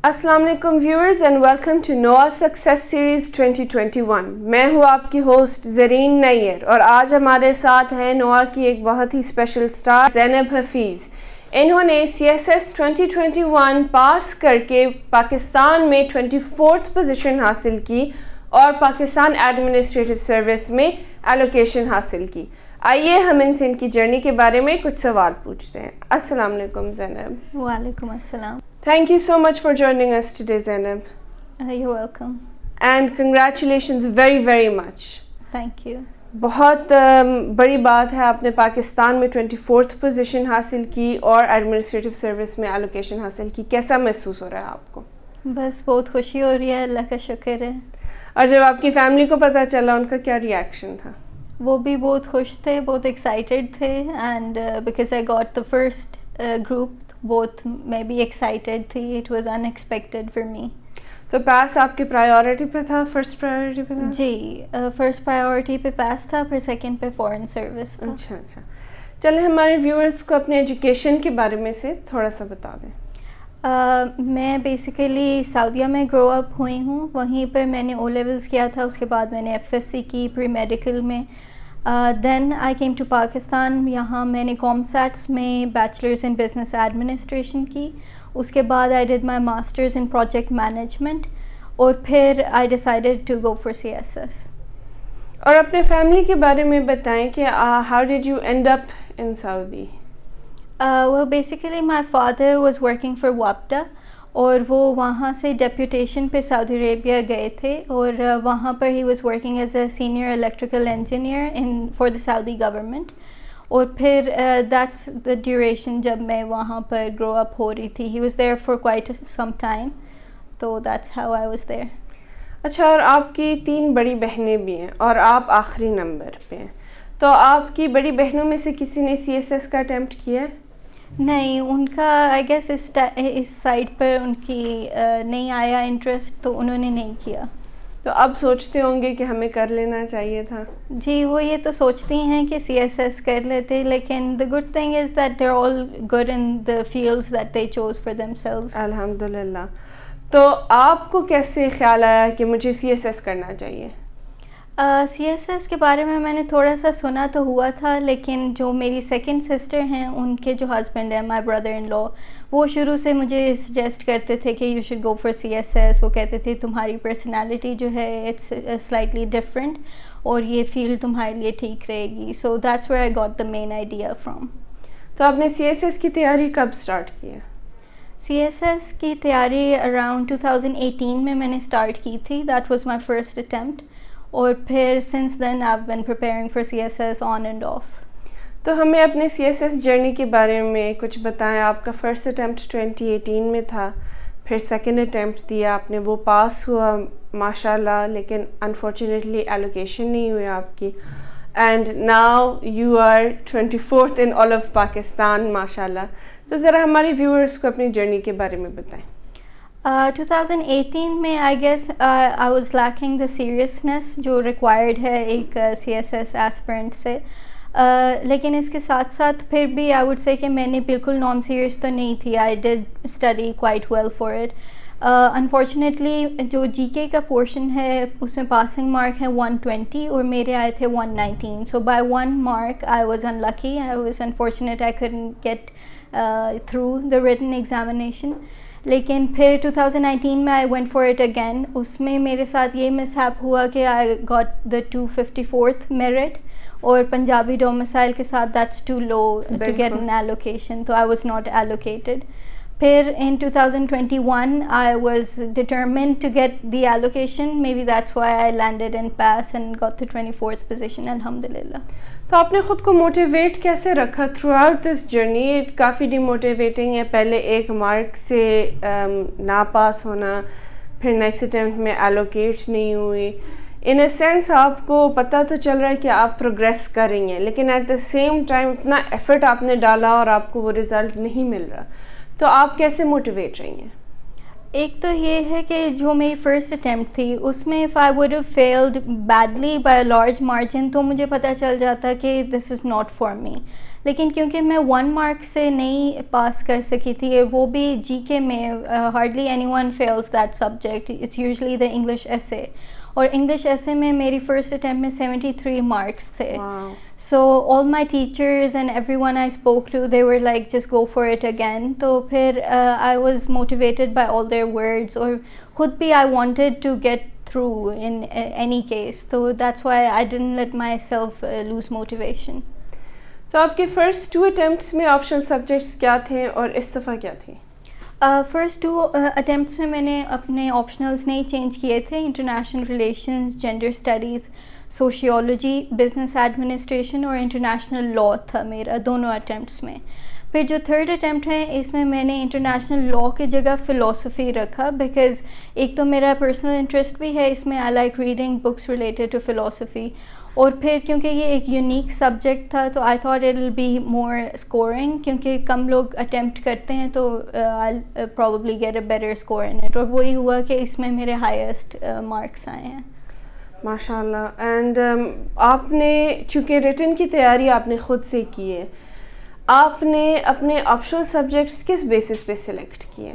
السلام علیکم viewers and welcome to نوا سکسیس سیریز 2021. میں ہوں آپ کی ہوسٹ زرین نیر اور آج ہمارے ساتھ ہیں نوا کی ایک بہت ہی اسپیشل سٹار زینب حفیظ. انہوں نے CSS 2021 پاس کر کے پاکستان میں 24th پوزیشن حاصل کی اور پاکستان ایڈمنسٹریٹو سروس میں ایلوکیشن حاصل کی. آئیے ہم ان سے ان کی جرنی کے بارے میں کچھ سوال پوچھتے ہیں. السلام علیکم زینب. وعلیکم السلام. Thank you so much for joining us today, Zainab. You're welcome. And congratulations very, very much. Thank you. بہت بڑی بات ہے آپ نے پاکستان میں 24th پوزیشن حاصل کی اور ایڈمنسٹریٹو سروس میں ایلوکیشن حاصل کی. کیسا محسوس ہو رہا ہے آپ کو؟ بس بہت خوشی ہو رہی ہے, اللہ کا شکر ہے. اور جب آپ کی فیملی کو پتہ چلا ان کا کیا ریئیکشن تھا؟ وہ بھی بہت خوش تھے, بہت ایکسائٹیڈ تھے, and because I got the first group both میں بھی ایکسائٹیڈ تھی. It was unexpected for me. تو پاس آپ کی پرائیورٹی پہ تھا, فرسٹ پرائیورٹی پہ تھا؟ جی, فرسٹ پرائیورٹی پہ پاس تھا, پھر سیکنڈ پہ فورن سروس تھا. اچھا. چلیں ہمارے ویورز کو اپنے ایجوکیشن کے بارے میں سے تھوڑا سا بتا دیں. میں بیسیکلی سعودیہ میں گرو اپ ہوئی ہوں. وہیں پر میں نے او لیولس کیا تھا, اس کے بعد میں نے FSc کی پری میڈیکل میں. دین آئی کیم ٹو پاکستان. یہاں میں نے کامسیٹس میں بیچلرز ان بزنس ایڈمنسٹریشن کی. اس کے بعد I did my masters in project management, اور پھر I decided to go for CSS. اور اپنے فیملی کے بارے میں بتائیں کہ how did you end up in Saudi? Well, basically my father was working for WAPDA, اور وہ وہاں سے ڈیپوٹیشن پہ سعودی عربیہ گئے تھے, اور وہاں پر he was working as a senior electrical engineer for the Saudi government. اور پھر دیٹس دا ڈیوریشن جب میں وہاں پر گرو اپ ہو رہی تھی. He was there for quite some time, تو that's how I was there. اچھا, اور آپ کی 3 بڑی بہنیں بھی ہیں اور آپ آخری نمبر پہ ہیں, تو آپ کی بڑی بہنوں میں سے کسی نے CSS کا اٹیمپٹ کیا ہے؟ نہیں, ان کا آئی گیس اس سائڈ پر ان کی نہیں آیا انٹرسٹ, تو انہوں نے نہیں کیا. تو اب سوچتے ہوں گے کہ ہمیں کر لینا چاہیے تھا. جی, وہ یہ تو سوچتی ہیں کہ CSS کر لیتے, لیکن the good thing is that they're all good in the fields that they chose for themselves. الحمدللہ. تو آپ کو کیسے خیال آیا کہ مجھے CSS کرنا چاہیے؟ CSS کے بارے میں نے تھوڑا سا سنا تو ہوا تھا, لیکن جو میری سیکنڈ سسٹر ہیں, ان کے جو ہسبینڈ ہیں, مائی بردر ان لا, وہ شروع سے مجھے سجیسٹ کرتے تھے کہ you should go for CSS. وہ کہتے تھے تمہاری پرسنالٹی جو ہے اٹس سلائٹلی ڈفرینٹ, اور یہ فیلڈ تمہارے لیے ٹھیک رہے گی. So that's where I got the main idea from. تو آپ نے CSS کی تیاری کب اسٹارٹ کی ہے؟ CSS کی تیاری اراؤنڈ 2018 میں نے اسٹارٹ کی تھی. That was my first attempt, اور پھر since then I have been preparing for CSS on and off. تو ہمیں اپنے CSS جرنی کے بارے میں کچھ بتائیں. آپ کا فرسٹ اٹیمپٹ 2018 میں تھا, پھر سیکنڈ اٹیمپٹ دیا آپ نے, وہ پاس ہوا ماشاء اللہ, لیکن انفارچونیٹلی ایلوکیشن نہیں ہوئی آپ کی, and now you are 24th in all of Pakistan ماشاء اللہ. تو ذرا ہمارے ویورز کو اپنی جرنی کے بارے میں بتائیں. 2018 میں I guess I was lacking the seriousness جو ریکوائرڈ ہے ایک CSS ایسپرنٹ سے, لیکن اس کے ساتھ ساتھ پھر بھی آئی وڈ سے کہ میں نے بالکل نان سیریس تو نہیں تھی. I did study quite well for it. Unfortunately جو GK کا پورشن ہے اس میں پاسنگ مارک ہے 120 اور میرے آئے تھے 119. So by 1 mark I was in lucky, I was unfortunate, I couldn't get through the written examination. لیکن پھر 2019 میں I went for it again. اس میں میرے ساتھ یہ مس ہیپ ہوا کہ آئی گاٹ دا 254th میرٹ, اور پنجابی ڈومسائل کے ساتھ that's too low to get an allocation, تو آئی واز ناٹ ایلوکیٹڈ. پھر in 2021 I was determined to get the allocation. Maybe that's why I landed in PAS and got the 24th position الحمدللہ. تو آپ نے خود کو motivate کیسے رکھا تھرو آؤٹ دس جرنی؟ کافی ڈی موٹیویٹنگ ہے, پہلے 1 مارک سے نا پاس ہونا, پھر نیکسٹ اٹیمپٹ میں ایلوکیٹ نہیں ہوئی. ان اے سینس آپ کو پتہ تو چل رہا ہے کہ آپ پروگریس کر رہی ہیں, لیکن ایٹ دا سیم ٹائم اتنا ایفرٹ آپ نے ڈالا اور آپ کو وہ رزلٹ نہیں مل رہا, تو آپ کیسے موٹیویٹ رہی ہیں؟ ایک تو یہ ہے کہ جو میری فرسٹ اٹیمپٹ تھی اس میں if I would have failed badly by large margin تو مجھے پتہ چل جاتا کہ دس از ناٹ فار می. لیکن کیونکہ میں 1 مارک سے نہیں پاس کر سکی تھی, وہ بھی جی کے میں, hardly any one fails that subject, it's usually the English ایسے, اور انگلش ایسے میں میری فرسٹ اٹیمپٹ میں 73 مارکس تھے. So all my teachers and everyone I spoke to they were like just go for it again. تو پھر I was motivated by all their words, اور خود بھی I wanted to get through in any case, so that's why I didn't let myself lose motivation. تو آپ کے first 2 attempts میں optional subjects کیا تھے اور استفا کیا تھی؟ فرسٹ 2 اٹیمپٹس میں نے اپنے آپشنلز نہیں چینج کیے تھے. International relations, gender studies, sociology, business administration اور انٹرنیشنل لاء تھا میرا دونوں اٹیمپٹس میں. پھر جو تھرڈ اٹیمپٹ ہے اس میں میں نے انٹرنیشنل لاء کی جگہ فلاسفی رکھا, بیکاز ایک تو میرا پرسنل انٹرسٹ بھی ہے اس میں, I like reading books related to philosophy, اور پھر کیونکہ یہ ایک یونیک سبجیکٹ تھا تو I thought it will be more scoring, کیونکہ کم لوگ اٹیمپٹ کرتے ہیں تو I probably get a better score in it, اور وہی ہوا کہ اس میں میرے ہائیسٹ مارکس آئے ہیں. ماشاء اللہ. اینڈ آپ نے چونکہ ریٹن کی تیاری آپ نے خود سے کی ہے, آپ نے اپنے آپشنل سبجیکٹس کس بیسس پہ سلیکٹ کیے؟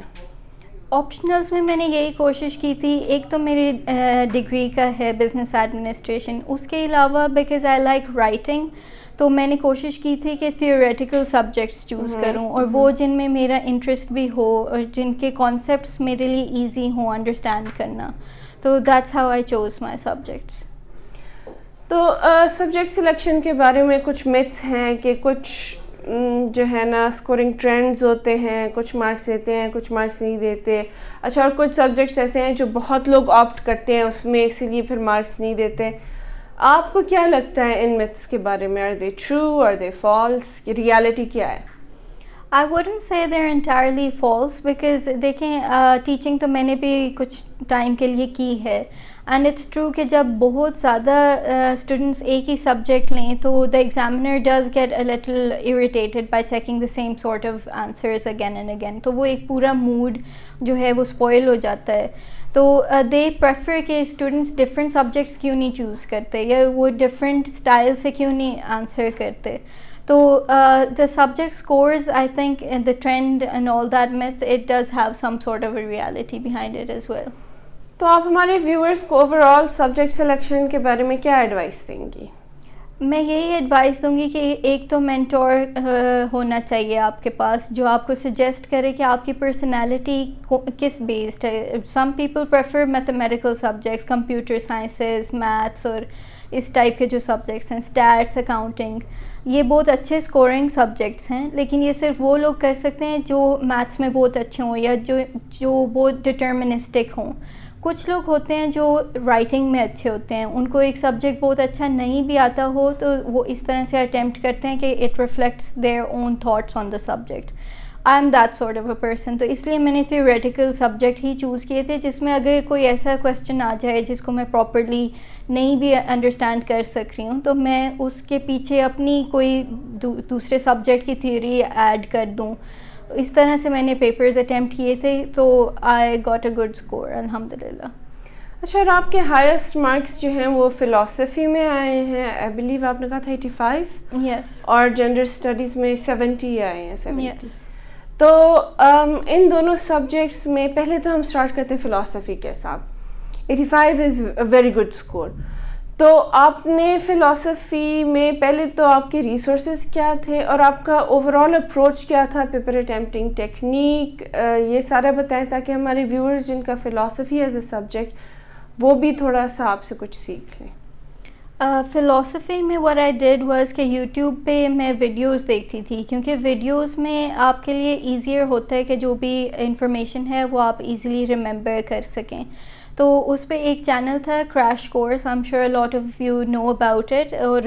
آپشنلز میں نے یہی کوشش کی تھی, ایک تو میری ڈگری کا ہے بزنس ایڈمنسٹریشن, اس کے علاوہ بیکاز آئی لائک رائٹنگ تو میں نے کوشش کی تھی کہ تھیوریٹیکل سبجیکٹس چوز کروں, اور وہ جن میں میرا انٹرسٹ بھی ہو اور جن کے کانسیپٹس میرے لیے ایزی ہوں انڈرسٹینڈ کرنا. تو that's how I choose my subjects. تو سبجیکٹ سلیکشن کے بارے میں کچھ میتھس ہیں کہ کچھ جو ہے نا اسکورنگ ٹرینڈز ہوتے ہیں, کچھ مارکس دیتے ہیں کچھ مارکس نہیں دیتے. اچھا, اور کچھ سبجیکٹس ایسے ہیں جو بہت لوگ آپٹ کرتے ہیں اس میں, اسی لیے پھر مارکس نہیں دیتے. آپ کو کیا لگتا ہے ان میتھس کے بارے میں؟ Are they true, are they false, reality کیا ہے؟ I wouldn't say they're entirely false, because دیکھیں ٹیچنگ تو میں نے بھی کچھ ٹائم کے لیے کی ہے, اینڈ اٹس ٹرو کہ جب بہت زیادہ اسٹوڈنٹس ایک ہی سبجیکٹ لیں تو the examiner does get a little irritated by checking the same sort of answers again and again, تو وہ ایک پورا موڈ جو ہے وہ اسپوائل ہو جاتا ہے. تو دے پریفر کہ اسٹوڈنٹس ڈفرینٹ سبجیکٹس کیوں نہیں چوز کرتے, یا وہ ڈفرینٹ اسٹائل سے کیوں نہیں آنسر کرتے. تو the subject scores, I think the trend and all that myth, it does have some sort of a reality behind it as well. تو آپ ہمارے ویورز کو اوور آل سبجیکٹ سلیکشن کے بارے میں کیا ایڈوائس دیں گی؟ میں یہی ایڈوائس دوں گی کہ ایک تو مینٹور ہونا چاہیے آپ کے پاس, جو آپ کو سجیسٹ کرے کہ آپ کی پرسنالٹی کس بیسڈ ہے. Some people prefer mathematical subjects, computer sciences, maths اور اس ٹائپ کے جو سبجیکٹس ہیں, اسٹیٹس, اکاؤنٹنگ, یہ بہت اچھے اسکورنگ سبجیکٹس ہیں, لیکن یہ صرف وہ لوگ کر سکتے ہیں جو میتھس میں بہت اچھے ہوں یا جو بہت ڈٹرمنسٹک ہوں. کچھ لوگ ہوتے ہیں جو رائٹنگ میں اچھے ہوتے ہیں, ان کو ایک سبجیکٹ بہت اچھا نہیں بھی آتا ہو تو وہ اس طرح سے اٹیمپٹ کرتے ہیں کہ it reflects their own thoughts on the subject. I am that sort of a person. تو اس لیے میں نے تھیوریٹیکل سبجیکٹ ہی چوز کیے تھے جس میں اگر کوئی ایسا کویسچن آ جائے جس کو میں پراپرلی نہیں بھی انڈرسٹینڈ کر سک رہی ہوں تو میں اس کے پیچھے اپنی کوئی دوسرے سبجیکٹ کی تھیوری ایڈ کر دوں. اس طرح سے میں نے پیپرز اٹیمپٹ کیے تھے, تو I got a good score الحمد للہ. اچھا, اور آپ کے ہائیسٹ مارکس جو ہیں وہ فلاسفی میں آئے ہیں, آئی بلیو آپ نے کہا تھا 85. یس. اور جینڈر اسٹڈیز میں 70 آئے ہیں. 70. یس. تو ان دونوں سبجیکٹس میں پہلے تو ہم اسٹارٹ کرتے ہیں فلاسفی کے ساتھ. 85 از اے ویری گڈ اسکور. تو آپ نے فلاسفی میں پہلے تو آپ کے ریسورسز کیا تھے اور آپ کا اوور آل اپروچ کیا تھا, پیپر اٹیمپٹنگ ٹیکنیک, یہ سارا بتائیں تاکہ ہمارے ویورز جن کا فلاسفی ایز اے سبجیکٹ وہ بھی تھوڑا سا آپ سے کچھ سیکھ لیں. فلاسفی میں what I did was کہ یوٹیوب پہ میں ویڈیوز دیکھتی تھی, کیونکہ ویڈیوز میں آپ کے لیے ایزیئر ہوتا ہے کہ جو بھی انفارمیشن ہے وہ آپ ایزیلی ریممبر کر سکیں. تو اس پہ ایک چینل تھا crash course, I am sure lot of you know about it, اور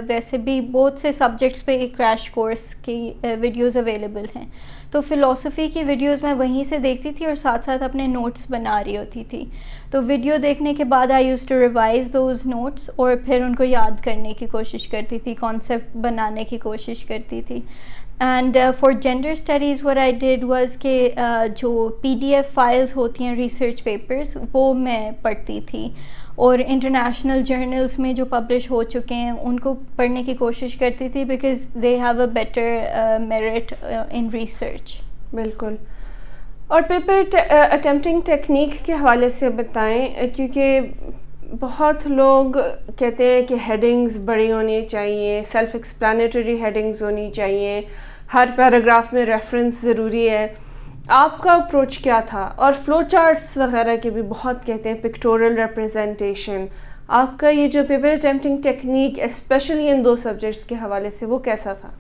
ویسے بھی بہت سے سبجیکٹس پہ کریش کورس کی ویڈیوز اویلیبل ہیں. تو فلاسفی کی ویڈیوز میں وہیں سے دیکھتی تھی اور ساتھ ساتھ اپنے نوٹس بنا رہی ہوتی تھی. تو ویڈیو دیکھنے کے بعد I use to revise those notes اور پھر ان کو یاد کرنے کی کوشش کرتی تھی, کانسیپٹ بنانے کی کوشش کرتی تھی. And for gender studies what I did was کہ جو PDF فائلز ہوتی ہیں ریسرچ پیپرز وہ میں پڑھتی تھی, اور انٹرنیشنل جرنلس میں جو پبلش ہو چکے ہیں ان کو پڑھنے کی کوشش کرتی تھی, because they have a better merit in research. بالکل. اور پیپر اٹیمپٹنگ ٹیکنیک کے حوالے سے بتائیں, کیونکہ بہت لوگ کہتے ہیں کہ ہیڈنگز بڑی ہونی چاہیے, سیلف ایکسپلانیٹری ہیڈنگز ہونی چاہیے, ہر پیراگراف میں ریفرنس ضروری ہے. آپ کا اپروچ کیا تھا؟ اور فلو چارٹس وغیرہ کے بھی بہت کہتے ہیں, پکٹورل ریپرزنٹیشن. آپ کا یہ جو paper attempting technique especially in 2 subjects کے حوالے سے وہ کیسا تھا؟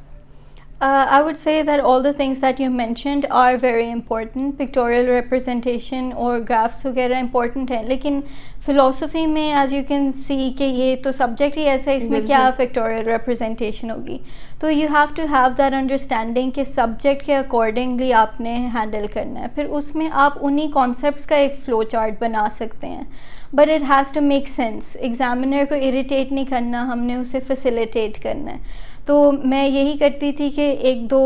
I would say that all the things that you mentioned are very important. Pictorial representation اور graphs وغیرہ important ہیں, لیکن philosophy میں as you can see کہ یہ تو subject ہی ایسا ہے, اس میں کیا pictorial representation ہوگی. تو you have to have that understanding کہ subject کے accordingly آپ نے handle کرنا ہے. پھر اس میں آپ انہی concepts کا ایک flow chart بنا سکتے ہیں, but it has to make sense. Examiner کو irritate نہیں کرنا, ہم نے اسے facilitate کرنا ہے. تو میں یہی کرتی تھی کہ 1-2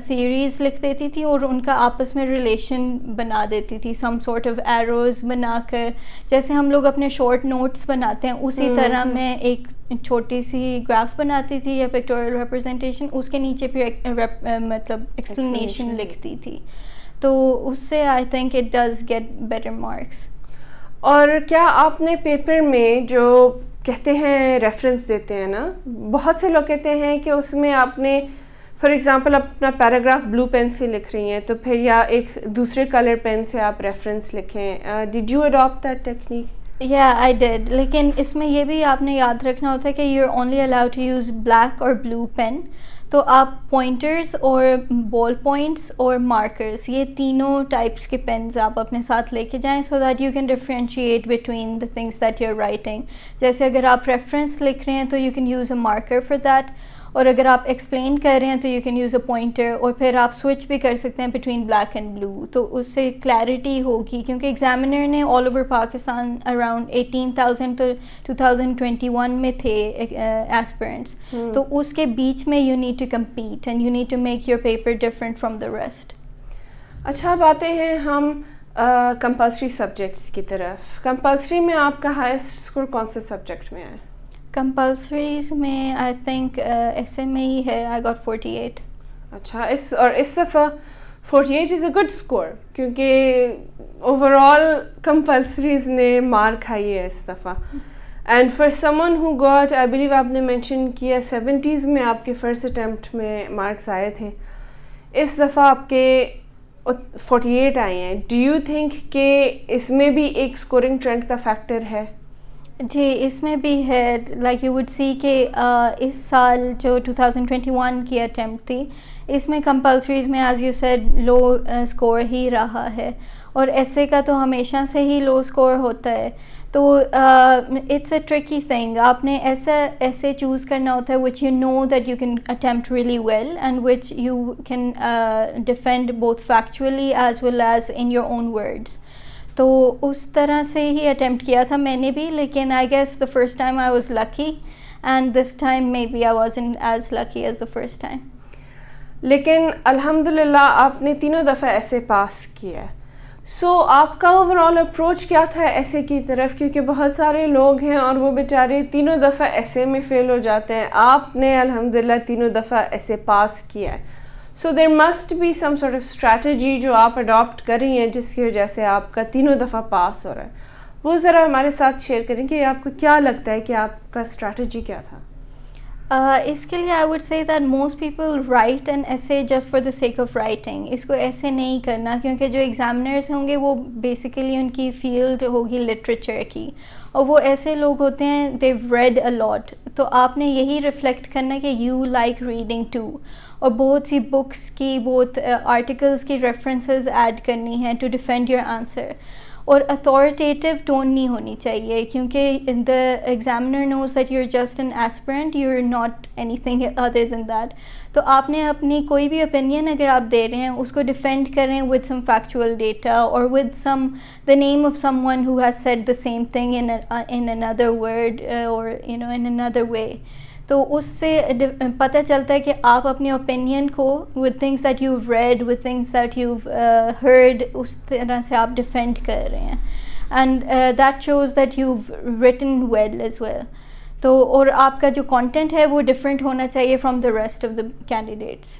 تھیوریز لکھ دیتی تھی اور ان کا آپس میں ریلیشن بنا دیتی تھی, سم سارٹ آف ایروز بنا کر, جیسے ہم لوگ اپنے شارٹ نوٹس بناتے ہیں اسی طرح میں ایک چھوٹی سی گراف بناتی تھی یا پکٹوریل ریپرزنٹیشن, اس کے نیچے پھر مطلب ایکسپلینیشن لکھتی تھی. تو اس سے I think it does get better marks. اور کیا آپ نے پیپر میں جو کہتے ہیں ریفرنس دیتے ہیں نا, بہت سے لوگ کہتے ہیں کہ اس میں آپ نے فار ایگزامپل اپنا پیراگراف بلو پین سے لکھ رہی ہیں تو پھر یا ایک دوسرے کلر پین سے آپ ریفرنس لکھیں. Did you adopt that technique? Yeah, I did. لیکن اس میں یہ بھی آپ نے یاد رکھنا ہوتا ہے کہ you're only allowed to use black or blue pen. تو آپ پوائنٹرز اور بال پوائنٹس اور مارکرز یہ تینوں ٹائپس کے پینز آپ اپنے ساتھ لے کے جائیں, so that you can differentiate between the things that you are writing. جیسے اگر آپ ریفرنس لکھ رہے ہیں تو you can use a marker for that, اور اگر آپ ایکسپلین کر رہے ہیں تو you can use a pointer, اور پھر آپ سوئچ بھی کر سکتے ہیں بٹوین بلیک اینڈ بلو. تو اس سے کلیئرٹی ہوگی, کیونکہ ایگزامینر نے آل اوور پاکستان اراؤنڈ 18,000 تو 2021 میں تھے ایسپرنٹس, تو اس کے بیچ میں you need to compete and you need to make your paper different from the rest. اچھا, اب آتے ہیں ہم کمپلسری سبجیکٹس کی طرف. کمپلسری میں آپ کا ہائیسٹ اسکور کون سے سبجیکٹ میں ہے؟ کمپلسریز میں آئی تھنک ایس ایم میں ہی ہے, آئی گاٹ 48. اچھا, اس دفعہ 48 از اے گڈ اسکور, کیونکہ اوور آل کمپلسریز نے مار کھائی ہے اس دفعہ. And for some one who got, I believe آپ نے مینشن کیا 70s میں آپ کے فرسٹ اٹیمپٹ میں مارکس آئے تھے, اس دفعہ آپ کے 48 آئے ہیں. ڈو یو تھنک کہ اس میں بھی ایک اسکورنگ ٹرینڈ کا فیکٹر ہے؟ جی, اس میں بھی ہے. لائک یو وڈ سی کہ اس سال جو 2021 کی اٹیمپٹ تھی اس میں کمپلسریز میں as you said low score ہی رہا ہے, اور ایسے کا تو ہمیشہ سے ہی لو اسکور ہوتا ہے. تو اٹس اے ٹرکی تھنگ, آپ نے ایسے چوز کرنا ہوتا ہے which you know that you can attempt really well and which you can defend both factually as well as in your own words. تو اس طرح سے ہی اٹیمپٹ کیا تھا میں نے بھی, لیکن I guess the first time I was lucky and this time maybe I wasn't as lucky as the first time. لیکن الحمدللہ آپ نے تینوں دفعہ ایسے پاس کیا. سو آپ کا اوور آل اپروچ کیا تھا ایسے کی طرف؟ کیونکہ بہت سارے لوگ ہیں اور وہ بیچارے تینوں دفعہ ایسے میں فیل ہو جاتے ہیں, آپ نے الحمدللہ تینوں دفعہ ایسے پاس کیا ہے. So there must be some sort of strategy جو آپ اڈاپٹ کر رہی ہیں جس کی وجہ سے آپ کا تینوں دفعہ پاس ہو رہا ہے. وہ ذرا ہمارے ساتھ شیئر کریں کہ آپ کو کیا لگتا ہے کہ آپ کا اسٹریٹجی کیا تھا؟ اس کے لیے I would say that most people write an essay just for the sake of writing. اس کو ایسے نہیں کرنا, کیونکہ جو ایگزامنرز ہوں گے وہ بیسیکلی ان کی فیلڈ ہوگی لٹریچر کی, اور وہ ایسے لوگ ہوتے ہیں دیو ریڈ اے لاٹ. تو آپ نے یہی ریفلیکٹ کرنا کہ یو لائک ریڈنگ ٹو, اور بہت سی بکس کی بہت آرٹیکلس کی ریفرنسز ایڈ کرنی ہیں ٹو ڈیفینڈ یور آنسر. اور اتھارٹیٹیو ٹون نہیں ہونی چاہیے, کیونکہ the examiner knows that you are just an aspirant, you are not anything other than that. تو آپ نے اپنی کوئی بھی اوپینین اگر آپ دے رہے ہیں اس کو ڈیفینڈ کریں ود سم فیکچوئل ڈیٹا اور with some the name of some one who has said the same thing in another word or in another way. تو اس سے پتہ چلتا ہے کہ آپ اپنی اوپینین کو with things that you've read, with things that you've heard, اس طرح سے آپ ڈیفینڈ کر رہے ہیں. And that shows that you've written well as well. تو اور آپ کا جو کانٹینٹ ہے وہ ڈفرینٹ ہونا چاہیے from the rest of the candidates.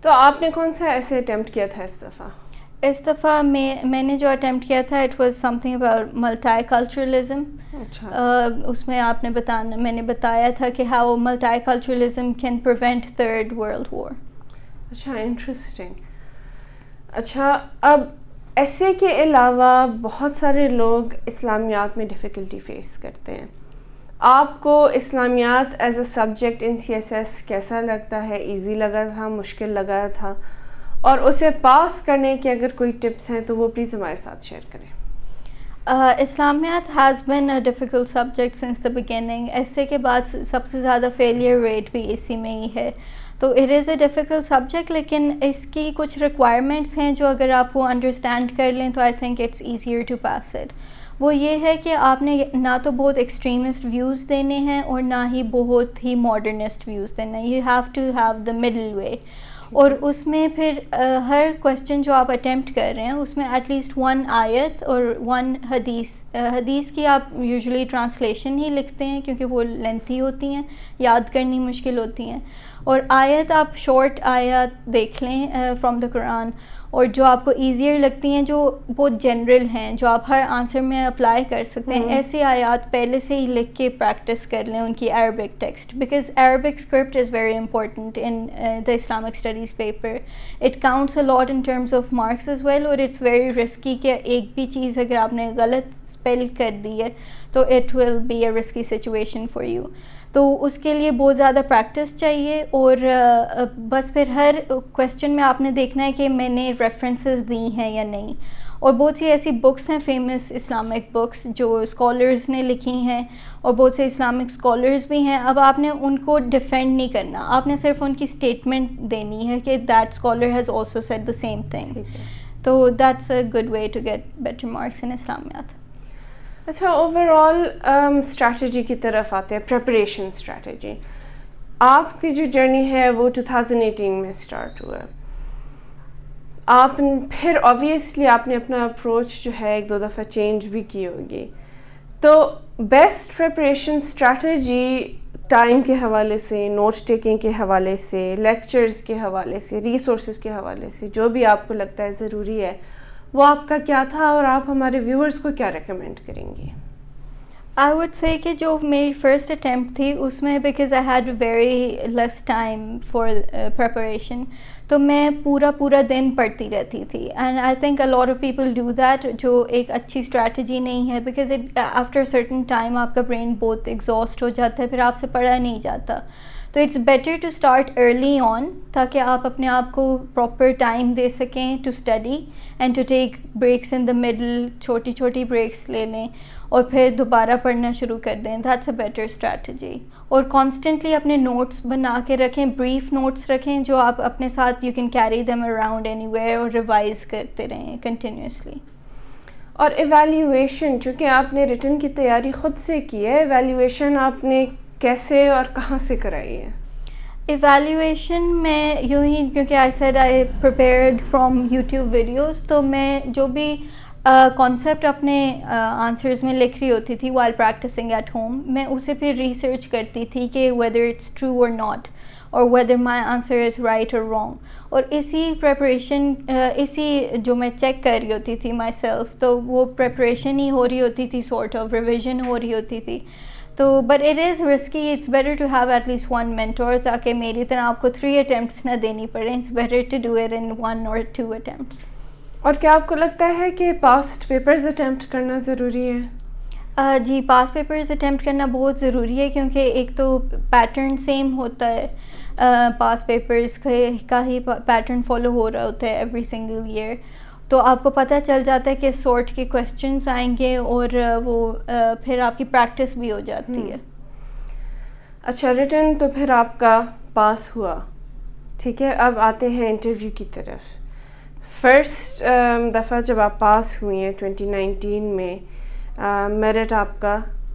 تو آپ نے کون سا ایسے اٹیمپٹ کیا تھا اس دفعہ؟ اس دفعہ میں نے جو اٹیمپٹ کیا تھا it was something about multiculturalism. اس میں میں نے بتایا تھا کہ how multiculturalism can prevent third world war. اچھا انٹرسٹنگ. اچھا اب ایسے کے علاوہ بہت سارے لوگ اسلامیات میں ڈیفیکلٹی فیس کرتے ہیں. آپ کو Islamiat as a subject in C S S کیسا لگتا ہے؟ ایزی لگا تھا، مشکل لگا تھا؟ اور اسے پاس کرنے کے اگر کوئی ٹپس ہیں تو وہ پلیز ہمارے ساتھ شیئر کریں. Islamiat has been a difficult subject since the beginning. Essay کے بعد سب سے زیادہ فیلئر ریٹ بھی اسی میں ہی ہے. تو it is a difficult subject, لیکن اس کی کچھ ریکوائرمنٹس ہیں جو اگر آپ وہ انڈرسٹینڈ کر لیں تو I think it's easier to pass it. وہ یہ ہے کہ آپ نے نہ تو بہت ایکسٹریمسٹ ویوز دینے ہیں اور نہ ہی بہت ہی ماڈرنسٹ ویوز دینے ہیں. You have to have the middle way. اور اس میں پھر ہر کویسچن جو آپ اٹیمپٹ کر رہے ہیں اس میں ایٹ لیسٹ 1 آیت اور 1 حدیث. حدیث کی آپ یوزلی ٹرانسلیشن ہی لکھتے ہیں کیونکہ وہ لینتھی ہوتی ہیں، یاد کرنی مشکل ہوتی ہیں. اور آیت آپ شارٹ آیات دیکھ لیں فرام دا قرآن، اور جو آپ کو ایزیئر لگتی ہیں، جو بہت جنرل ہیں، جو آپ ہر آنسر میں اپلائی کر سکتے ہیں، ایسی آیات پہلے سے ہی لکھ کے پریکٹس کر لیں ان کی Arabic text. Because Arabic script is very important in the Islamic studies paper. It counts a lot in terms of marks as well. اور اٹس ویری رسکی کہ ایک بھی چیز اگر آپ نے غلط اسپیل کر دی ہے تو it will be a risky situation for you. تو اس کے لیے بہت زیادہ پریکٹس چاہیے. اور بس پھر ہر کویسچن میں آپ نے دیکھنا ہے کہ میں نے ریفرنسز دی ہیں یا نہیں. اور بہت سی ایسی بکس ہیں فیمس اسلامک بکس جو اسکالرز نے لکھی ہیں، اور بہت سے اسلامک اسکالرز بھی ہیں. اب آپ نے ان کو ڈیفینڈ نہیں کرنا، آپ نے صرف ان کی اسٹیٹمنٹ دینی ہے کہ that scholar has also said the same thing. تو that's a good way to get better marks in Islamiat. اچھا اوور آل اسٹریٹجی کی طرف آتے ہیں، پریپریشن اسٹریٹجی. آپ کی جو جرنی ہے وہ 2018 میں اسٹارٹ ہوا. آپ پھر آبویسلی آپ نے اپنا اپروچ جو ہے 1-2 دفعہ چینج بھی کی ہوگی. تو بیسٹ پریپریشن اسٹریٹجی ٹائم کے حوالے سے، نوٹ ٹیکنگ کے حوالے سے، لیکچرز کے حوالے سے، ریسورسز کے حوالے سے، جو بھی آپ کو لگتا ہے ضروری ہے، وہ آپ کا کیا تھا اور آپ ہمارے ویورز کو کیا ریکمینڈ کریں گے؟ آئی وڈ سے کہ جو میری فرسٹ اٹیمپٹ تھی اس میں because I had very less time for preparation, تو میں پورا دن پڑھتی رہتی تھی. And I think a lot of people do that, جو ایک اچھی اسٹریٹجی نہیں ہے. بیکاز آفٹر سرٹن ٹائم آپ کا برین بہت ایگزاسٹ ہو جاتا ہے، پھر آپ سے پڑھا نہیں جاتا. تو it's better to start early on تاکہ آپ اپنے آپ کو پراپر ٹائم دے سکیں to study and to take breaks in the middle. چھوٹی بریکس لے لیں اور پھر دوبارہ پڑھنا شروع کر دیں. That's a better strategy. اور کانسٹنٹلی اپنے نوٹس بنا کے رکھیں، بریف نوٹس رکھیں جو آپ اپنے ساتھ you can carry them around any where, اور ریوائز کرتے رہیں کنٹینیوسلی. اور ایویلیویشن، چونکہ آپ نے ریٹن کی تیاری خود سے کی ہے، ایویلیویشن آپ نے کیسے اور کہاں سے کرائی ہے؟ ایویلیویشن میں یوں ہی، کیونکہ I said I prepared from YouTube videos, تو میں جو بھی کانسیپٹ اپنے آنسرز میں لکھ رہی ہوتی تھی وائل پریکٹسنگ ایٹ ہوم، میں اسے پھر ریسرچ کرتی تھی کہ ویدر اٹس ٹرو اور ناٹ، اور whether my answer is right اور رانگ. اور اسی پریپریشن، اسی جو میں چیک کر رہی ہوتی تھی مائی سیلف، تو وہ پریپریشن ہی ہو رہی ہوتی تھی، سارٹ آف ریویژن ہو رہی ہوتی تھی. تو but it is risky. It's better to have at least 1 mentor تاکہ میری طرح آپ کو 3 اٹیمپٹس نہ دینی پڑیں. It's better to do it in 1 or 2 attempts. اور کیا آپ کو لگتا ہے کہ پاسٹ پیپرز اٹیمپٹ کرنا ضروری ہے؟ جی، پاس پیپرز اٹیمپٹ کرنا بہت ضروری ہے، کیونکہ ایک تو پیٹرن سیم ہوتا ہے، پاس پیپرز کا ہی پیٹرن فالو ہو رہا ہوتا ہے ایوری سنگل ایئر. تو آپ کو پتہ چل جاتا ہے کہ سارٹ کے کویسچنس آئیں گے، اور وہ پھر آپ کی پریکٹس بھی ہو جاتی ہے. اچھا ریٹن تو پھر آپ کا پاس ہوا، ٹھیک ہے. اب آتے ہیں انٹرویو کی طرف. فرسٹ دفعہ جب آپ پاس ہوئی ہیں 2019 میں، میرٹ آپ کا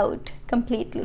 out completely.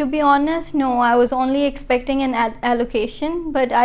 To be honest, no. I was only expecting an allocation, but I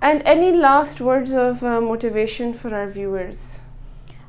And any last words of motivation for our viewers?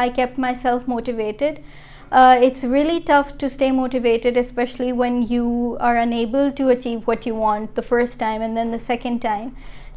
I kept myself motivated. It's really tough to stay motivated, especially when you are unable to achieve what you want the first time and then the second time.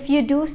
if you do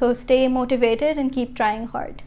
So stay motivated and keep trying hard.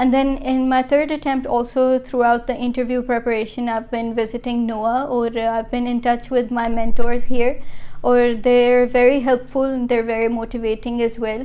And then in my third attempt also, throughout the interview preparation, I've been visiting NOA or I've been in touch with my mentors here, or they're very helpful and they're very motivating as well.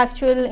actual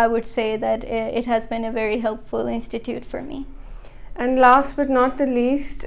I would say that it has been a very helpful institute for me. And last but not the least,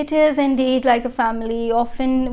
It is indeed like a family. Often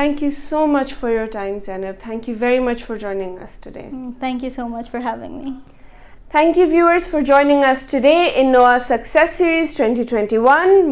Thank you so much for your time, Zainab. Thank you very much for joining us today. Thank you so much for having me. Thank you viewers for joining us today in NOA Success Series 2021.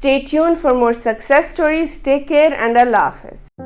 Stay tuned for more success stories. Take care and Allah Hafiz.